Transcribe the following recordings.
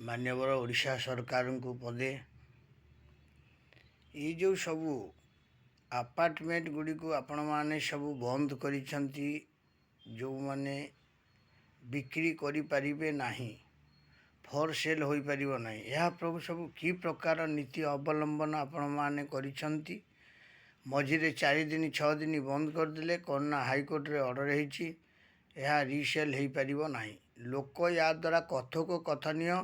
मान्यवर ओडिशा सरकार को पदे ये जो सबू अपार्टमेंट गुड़ी को आपण माने सबू बंद करिसंती जो माने बिक्री करि परिबे नाही फॉर सेल होई परिबो नाही यह प्रभु सबू की प्रकार नीति अवलंबन आपण माने करिसंती मझिरे 4 दिन 6 दिन बंद कर दिले कोना हाईकोर्ट रे ऑर्डर हेची यह रीसेल होई परिबो नाही लोक या द्वारा कथक कथनीय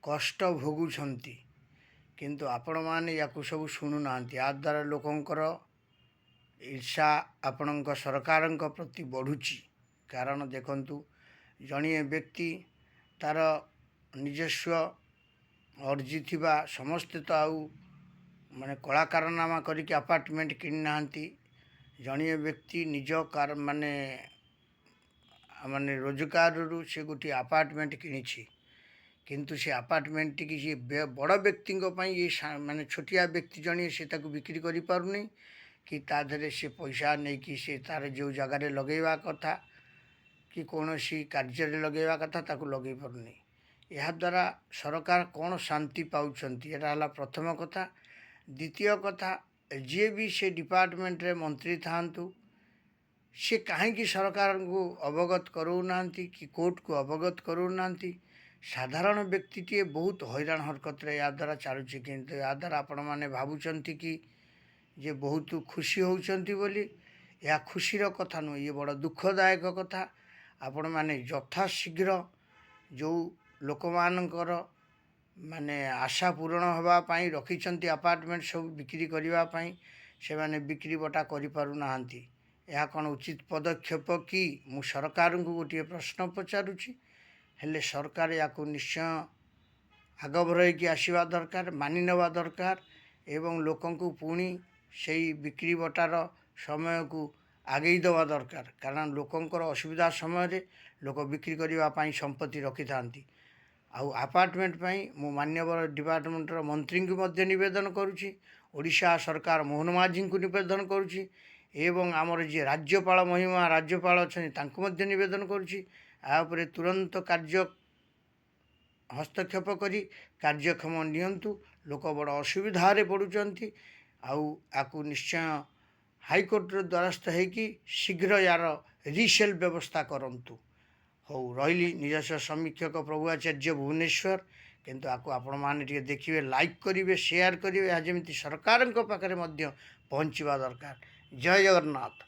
कष्ट भोगुंट किंतु आपण मैंने या सब शुणु ना या द्वारा लोकंकर ईर्षा आपण सरकार प्रति बढ़ुची कारण देखंतु जड़िए व्यक्ति तार निजस्व अर्जी थिबा समस्ते तो आउ माने कलाकारनामा करके अपार्टमेंट किनी ना जड़िए व्यक्ति निज कार माने माने रोजगार रु से गोटे अपार्टमेंट किनी किंतु से अपार्टमेंट की ये बड़ व्यक्ति ये माने छोटिया व्यक्ति जड़े से बिक्री करि पारुनी कि ताधरे से पैसा नहीं कि से तार जो जगार लगेवा कथा कि कौन सी कार्य लगेवा कथा ताकू लगे पारुनी यह द्वारा सरकार कौन शांति पाउछंती एटा हला प्रथम कथा द्वितीय कथा जे भी से डिपार्टमेंट रे मंत्री थांतु से कहीं सरकार को अवगत करूना कि कोर्ट को अवगत करूना साधारण व्यक्तिटे बहुत हैरान हरकत या द्वारा चलुची किंतु या द्वारा आपण मैंने भावुंट कि जे बहुत खुशी होउछंती बोली या खुशीर कथा नुह ये बड़ दुखदायक कथा आपण मैंने यथाशीघ्र जो लोक मानकर माने आशा पूरण होगापाई रखिंट अपार्टमेंट सब बिक्री करने से माने बिक्री बटा करें यह कौन उचित पदक्षेप कि मु सरकार को गोटे प्रश्न पचारुची हेले सरकार या निश्चय आगभर की आसवा दरकार मानि नेवा दरकार एवं लोकों को पुणी से बिक्री बटार समय को आगे देवा दरकार कारण लोकंकर असुविधा समय लोक बिक्री करने संपत्ति रखि था आउ अपार्टमेंट पाई मु मान्यवर डिपार्टमेंटर मंत्री को मध्य निवेदन करुच्ची ओडिशा सरकार मोहन माझी को निवेदन करुच्ची एवं आमर जी राज्यपाल महिमा राज्यपाल अच्छा निवेदन करुच्ची आउपरे तुरंत कार्य हस्तक्षेप करी कार्यक्षम नियंतु लोक बड़ असुविधा पड़ुचंती आकु निश्चय हाईकोर्ट द्वारस्थ होकि शीघ्र यार रीसेल व्यवस्था करंतु हो रही निजस्व समीक्षक प्रभु आचार्य भुवनेश्वर किंतु आपको आपण मैंने देखिए लाइक करेंगे शेयर करेंगे जमी सरकार पाखे पहुँचवा दरकार जय जगन्नाथ।